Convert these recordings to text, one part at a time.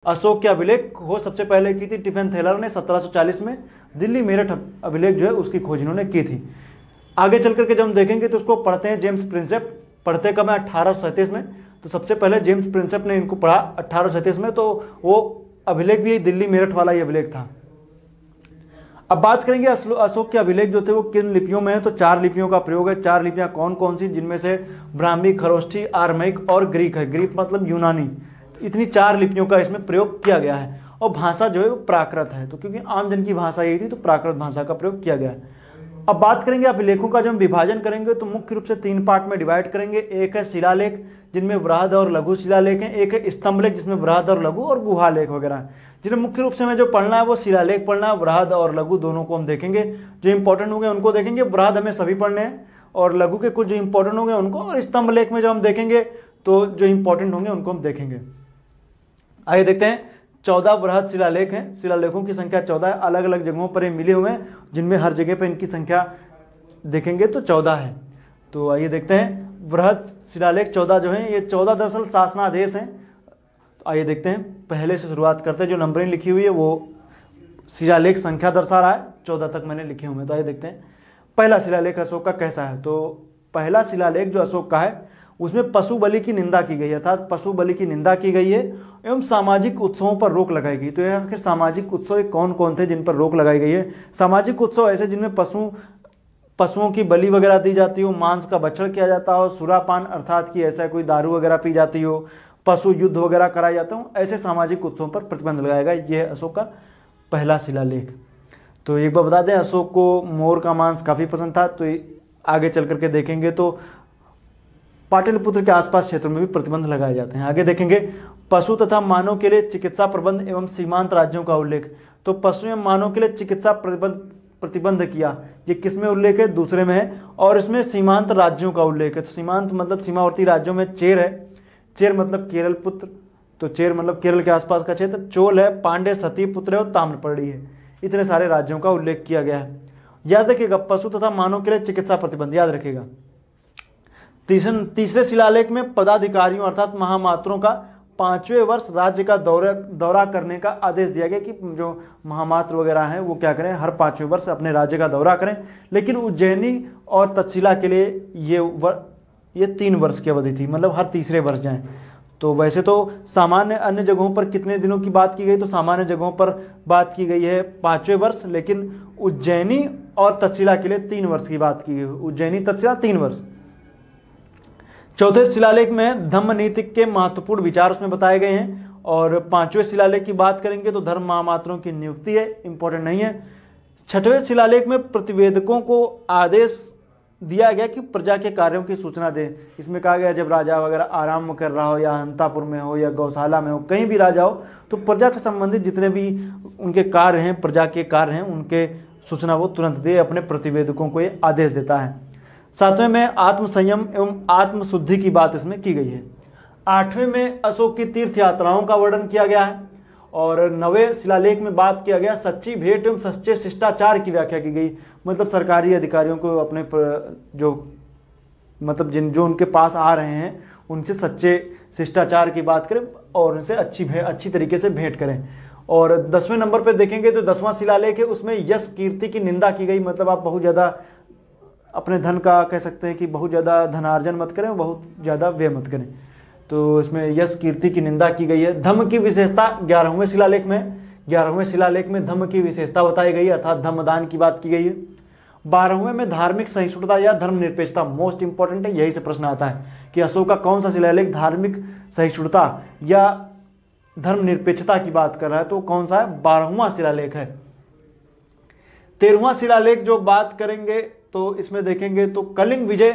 अशोक के अभिलेख खोज सबसे पहले की थी टिफिन थैलर ने 1740 में। दिल्ली मेरठ अभिलेख जो है उसकी खोज इन्होंने की थी। आगे चल करके जब हम देखेंगे तो उसको पढ़ते हैं जेम्स प्रिंसेप। पढ़ते कब है? 1837 में। तो सबसे पहले जेम्स प्रिंसेप ने इनको पढ़ा 1837 में। तो वो अभिलेख भी दिल्ली मेरठ वाला ही अभिलेख था। अब बात करेंगे अशोक के अभिलेख जो थे वो किन लिपियों में है। तो 4 लिपियों का प्रयोग है। 4 लिपियां कौन कौन सी? जिनमें से ब्राह्मी, खरोष्ठी, आरमाइक और ग्रीक है। ग्रीक मतलब यूनानी। तो इतनी 4 लिपियों का इसमें प्रयोग किया गया है। और भाषा जो है वो प्राकृत है। तो क्योंकि आम जन की भाषा यही थी तो प्राकृत भाषा का प्रयोग किया गया है। अब बात करेंगे अभिलेखों का जब हम विभाजन करेंगे तो मुख्य रूप से 3 पार्ट में डिवाइड करेंगे। एक है शिलालेख जिनमें वृहद और लघु शिलालेख हैं। एक है स्तंभलेख जिसमें वृहद और लघु और गुहालेख वगैरह हैं। जिन्हें मुख्य रूप से हमें जो पढ़ना है वो शिलालेख पढ़ना है। वृहद और लघु दोनों को हम देखेंगे। जो इंपॉर्टेंट होंगे उनको देखेंगे। वृहद हमें सभी पढ़ने हैं और लघु के कुछ जो इंपॉर्टेंट होंगे उनको, और स्तंभलेख में जो हम देखेंगे तो जो इंपॉर्टेंट होंगे उनको हम देखेंगे। आइए देखते हैं। 14 वृहद शिलालेख हैं। शिलालेखों की संख्या 14 है। अलग अलग जगहों पर ये मिले हुए हैं जिनमें हर जगह पर इनकी संख्या देखेंगे तो 14 है। तो आइए देखते हैं। वृहद शिलालेख 14 जो हैं ये 14 दरअसल शासनादेश हैं। तो आइए देखते हैं। पहले से शुरुआत करते हैं। जो नंबरिंग लिखी हुई है वो शिलालेख संख्या दर्शा रहा है। 14 तक मैंने लिखे हुए हैं। तो आइए देखते हैं। पहला शिलालेख अशोक का कैसा है। तो पहला शिलालेख जो अशोक का है उसमें पशु बलि की निंदा की गई है। अर्थात पशु बलि की निंदा की गई है एवं सामाजिक उत्सवों पर रोक लगाई गई। तो यह आखिर सामाजिक उत्सव कौन कौन थे जिन पर रोक लगाई गई है। सामाजिक उत्सव ऐसे जिनमें पशुओं की बलि वगैरह दी जाती हो, मांस का भक्षण किया जाता हो, सुरापान अर्थात कि ऐसा कोई दारू वगैरह पी जाती हो, पशु युद्ध वगैरह कराए जाते हो, ऐसे सामाजिक उत्सवों पर प्रतिबंध लगाएगा। यह है अशोक का पहला शिलालेख। तो एक बार बता दें अशोक को मोर का मांस काफ़ी पसंद था। तो आगे चल करके देखेंगे तो पाटलिपुत्र के आसपास क्षेत्रों में भी प्रतिबंध लगाए जाते हैं। आगे देखेंगे। पशु तथा मानव के लिए चिकित्सा प्रबंध एवं सीमांत राज्यों का उल्लेख। तो पशु एवं मानव के लिए चिकित्सा प्रतिबंध किया। ये किसमें उल्लेख है? दूसरे में है। और इसमें सीमांत राज्यों का उल्लेख है। तो सीमांत मतलब सीमावर्ती राज्यों में चेर है। चेर मतलब केरल पुत्र। तो चेर मतलब केरल के आसपास का क्षेत्र। चोल है, पांड्य, सती पुत्र है और ताम्रपर्णी है। इतने सारे राज्यों का उल्लेख किया गया है। याद रखिएगा पशु तथा मानव के लिए चिकित्सा प्रतिबंध याद रखिएगा। तीसरे शिलालेख में पदाधिकारियों अर्थात महामात्रों का 5वें वर्ष राज्य का दौरा करने का आदेश दिया गया कि जो महामात्र वगैरह हैं वो क्या करें, हर 5वें वर्ष अपने राज्य का दौरा करें। लेकिन उज्जैनी और तक्षशिला के लिए ये 3 वर्ष की अवधि थी, मतलब हर तीसरे वर्ष जाएं। तो वैसे तो सामान्य अन्य जगहों पर कितने दिनों की बात की गई? तो सामान्य जगहों पर बात की गई है 5वें वर्ष, लेकिन उज्जैनी और तक्षशिला के लिए 3 वर्ष की बात की गई। उज्जैनी तक्षशिला 3 वर्ष। चौथे शिलालेख में धम्म नीति के महत्वपूर्ण विचार उसमें बताए गए हैं। और 5वें शिलालेख की बात करेंगे तो धर्म महामात्रों की नियुक्ति है, इंपॉर्टेंट नहीं है। 6वें शिलालेख में प्रतिवेदकों को आदेश दिया गया कि प्रजा के कार्यों की सूचना दें। इसमें कहा गया जब राजा वगैरह आराम कर रहा हो या अंतापुर में हो या गौशाला में हो, कहीं भी राजा हो, तो प्रजा से संबंधित जितने भी उनके कार्य हैं, प्रजा के कार्य हैं, उनके सूचना वो तुरंत दे। अपने प्रतिवेदकों को ये आदेश देता है। 7वें में आत्म संयम एवं आत्मशुद्धि की बात इसमें की गई है। 8वें में अशोक की तीर्थ यात्राओं का वर्णन किया गया है। और 9वें शिलालेख में बात किया गया सच्ची भेंट एवं सच्चे शिष्टाचार की व्याख्या की गई। मतलब सरकारी अधिकारियों को अपने जो जो उनके पास आ रहे हैं उनसे सच्चे शिष्टाचार की बात करें और उनसे अच्छी तरीके से भेंट करें। और 10वें नंबर पर देखेंगे तो 10वां शिलालेख है, उसमें यश कीर्ति की निंदा की गई। मतलब आप बहुत ज़्यादा अपने धन का कह सकते हैं कि बहुत ज़्यादा धनार्जन मत करें, बहुत ज़्यादा व्यय मत करें। तो इसमें यश कीर्ति की निंदा की गई है। धम्म की विशेषता 11वें शिलालेख में धम्म की विशेषता बताई गई है, अर्थात धम्मदान की बात की गई है। 12वें में धार्मिक सहिष्णुता या धर्मनिरपेक्षता, मोस्ट इंपॉर्टेंट है, यही से प्रश्न आता है कि अशोक का कौन सा शिलालेख धार्मिक सहिष्णुता या धर्मनिरपेक्षता की बात कर रहा है। तो कौन सा है? 12वां शिलालेख है। 13वां शिलालेख जो बात करेंगे तो इसमें देखेंगे तो कलिंग विजय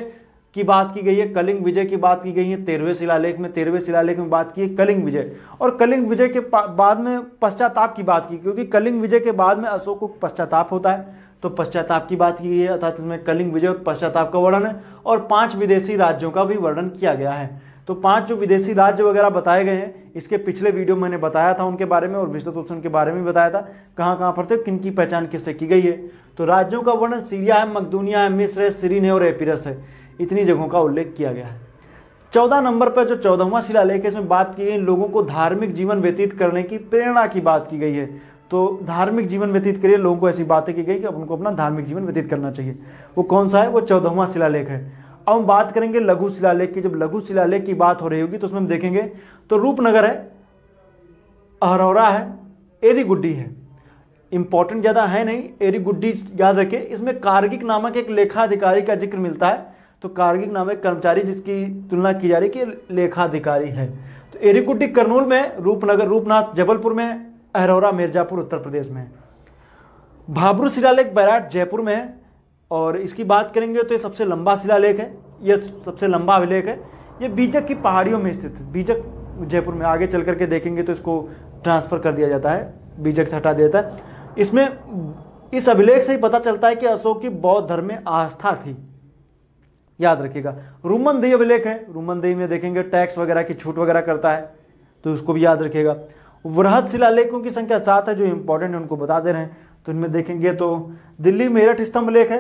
की बात की गई है। कलिंग विजय की बात की गई है 13वें शिलालेख में। 13वें शिलालेख में बात की है कलिंग विजय। और कलिंग विजय के बाद में पश्चाताप की बात की, क्योंकि कलिंग विजय के बाद में अशोक को पश्चाताप होता है, तो पश्चाताप की बात की गई है। अर्थात इसमें कलिंग विजय और पश्चाताप का वर्णन है। और 5 विदेशी राज्यों का भी वर्णन किया गया है। तो 5 जो विदेशी राज्य वगैरह बताए गए हैं, इसके पिछले वीडियो मैंने बताया था उनके बारे में और विस्तृत रूप से उनके बारे में बताया था कहाँ कहाँ पर थे, किन की पहचान किससे की गई है। तो राज्यों का वर्णन सीरिया है, मकदूनिया है, मिस्र है, सीरीन है और एपिरस है। इतनी जगहों का उल्लेख किया गया है। 14 नंबर पर जो 14वां शिलालेख है, इसमें बात की गई लोगों को धार्मिक जीवन व्यतीत करने की प्रेरणा की बात की गई है। तो धार्मिक जीवन व्यतीत करिए, लोगों को ऐसी बातें की गई कि अब उनको अपना धार्मिक जीवन व्यतीत करना चाहिए। वो कौन सा है? वो 14वां शिलालेख है। अब हम बात करेंगे लघु शिलालेख की। जब लघु शिलालेख की बात हो रही होगी तो उसमें हम देखेंगे तो रूपनगर है, अहरौरा है, एरीगुड्डी है। इंपॉर्टेंट ज़्यादा है नहीं, एरीगुड्डी याद रखिए। इसमें कारगिक नामक एक लेखाधिकारी का जिक्र मिलता है। तो कारगिक नामक कर्मचारी जिसकी तुलना की जा रही है कि लेखाधिकारी है। तो एरीगुड्डी करनूल में, रूपनगर रूपनाथ जबलपुर में, अहरौरा मिर्जापुर उत्तर प्रदेश में है। भाबरू शिलालेख बैराट जयपुर में है। और इसकी बात करेंगे तो ये सबसे लंबा शिलालेख है, ये सबसे लंबा अभिलेख है। ये बीजक की पहाड़ियों में स्थित है। बीजक जयपुर में, आगे चल करके देखेंगे तो इसको ट्रांसफर कर दिया जाता है, बीजक से हटा दिया जाता है। इसमें इस अभिलेख से ही पता चलता है कि अशोक की बौद्ध धर्म में आस्था थी, याद रखिएगा। रूमनदेही अभिलेख है। रूमनदेही में देखेंगे टैक्स वगैरह की छूट वगैरह करता है, तो उसको भी याद रखिएगा। वृहद शिलालेखों की संख्या 7 है, जो इंपॉर्टेंट है उनको बता दे रहे हैं। तो इनमें देखेंगे तो दिल्ली मेरठ स्तंभ लेख है,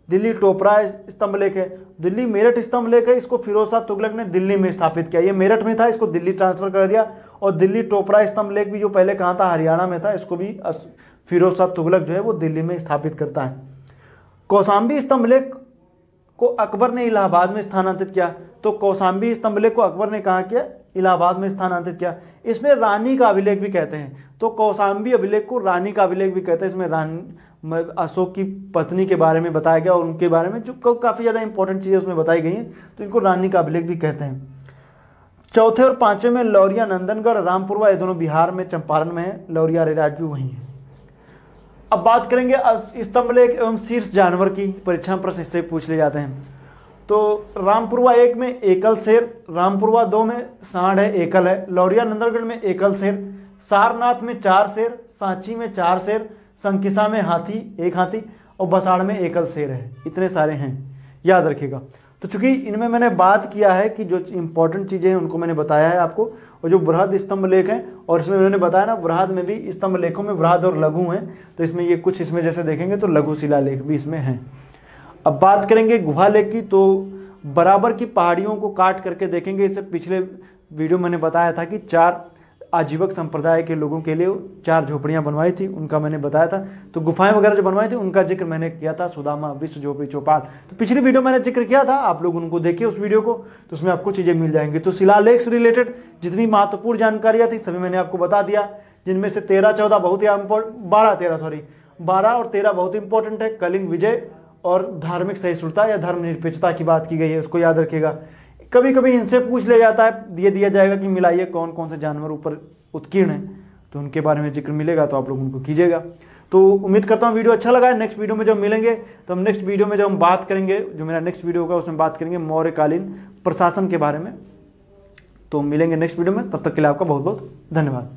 दिल्ली टोपरा स्तंभ लेख है। दिल्ली मेरठ स्तंभ लेख है, इसको फिरोज शाह तुगलक ने दिल्ली में स्थापित किया। ये मेरठ में था, इसको दिल्ली ट्रांसफर कर दिया। और दिल्ली टोपरा स्तंभ लेख भी जो पहले कहाँ था, हरियाणा में था, इसको भी फिरोज शाह तुगलक जो है वो दिल्ली में स्थापित करता है। कौशाम्बी स्तंभ लेख को अकबर ने इलाहाबाद में स्थानांतरित किया। तो कौशाम्बी स्तंभ लेख को अकबर ने कहाँ किया? इलाहाबाद में स्थानांतरित किया। इसमें रानी का अभिलेख भी कहते हैं। तो कौशाम्बी अभिलेख को रानी का अभिलेख भी कहते हैं। इसमें रानी अशोक की पत्नी के बारे में बताया गया और उनके बारे में जो काफ़ी ज़्यादा इंपॉर्टेंट चीज़ें उसमें बताई गई हैं, तो इनको रानी का अभिलेख भी कहते हैं। चौथे और पांचवें में लौरिया नंदनगढ़ रामपुरवा, ये दोनों बिहार में चंपारण में है। लौरिया रेराज भी वहीं है। अब बात करेंगे स्तंभलेख एवं शीर्ष जानवर की। परीक्षा में प्रश्न इससे पूछ ले जाते हैं। तो रामपुरवा 1 में एकल शेर, रामपुरवा 2 में सांड है, एकल है। लौरिया नंदनगढ़ में एकल शेर, सारनाथ में 4 शेर, सांची में 4 शेर, संकिसा में हाथी, 1 हाथी, और बसाड़ में एकल शेर है। इतने सारे हैं, याद रखिएगा। तो चूंकि इनमें मैंने बात किया है कि जो इंपॉर्टेंट चीज़ें हैं उनको मैंने बताया है आपको, और जो बृहद स्तंभ लेख हैं, और इसमें मैंने बताया ना बृहद में भी स्तंभ लेखों में बृहद और लघु हैं, तो इसमें ये कुछ इसमें जैसे देखेंगे तो लघु शिलालेख भी इसमें हैं। अब बात करेंगे गुहा लेख की। तो बराबर की पहाड़ियों को काट करके देखेंगे। इससे पिछले वीडियो मैंने बताया था कि 4 आजीवक संप्रदाय के लोगों के लिए 4 झोपड़ियां बनवाई थी, उनका मैंने बताया था। तो गुफाएं वगैरह जो बनवाई थी उनका जिक्र मैंने किया था, सुदामा, विश्व, झोपड़ी, चौपाल। तो पिछली वीडियो मैंने जिक्र किया था, आप लोग उनको देखिए उस वीडियो को, तो उसमें आपको चीज़ें मिल जाएंगी। तो शिलालेख से रिलेटेड जितनी महत्वपूर्ण जानकारियाँ थी सभी मैंने आपको बता दिया, जिनमें से 13-14 बहुत ही 12 और 13 बहुत इंपॉर्टेंट है। कलिंग विजय और धार्मिक सहिष्णुता या धर्मनिरपेक्षता की बात की गई है, उसको याद रखिएगा। कभी कभी इनसे पूछ लिया जाता है, दिया जाएगा कि मिलाइए कौन कौन से जानवर ऊपर उत्कीर्ण है, तो उनके बारे में जिक्र मिलेगा, तो आप लोग उनको कीजिएगा। तो उम्मीद करता हूँ वीडियो अच्छा लगा है। नेक्स्ट वीडियो में जब मिलेंगे तो हम नेक्स्ट वीडियो में जब हम बात करेंगे, जो मेरा नेक्स्ट वीडियो होगा उसमें बात करेंगे मौर्यकालीन प्रशासन के बारे में। तो मिलेंगे नेक्स्ट वीडियो में, तब तक के लिए आपका बहुत बहुत धन्यवाद।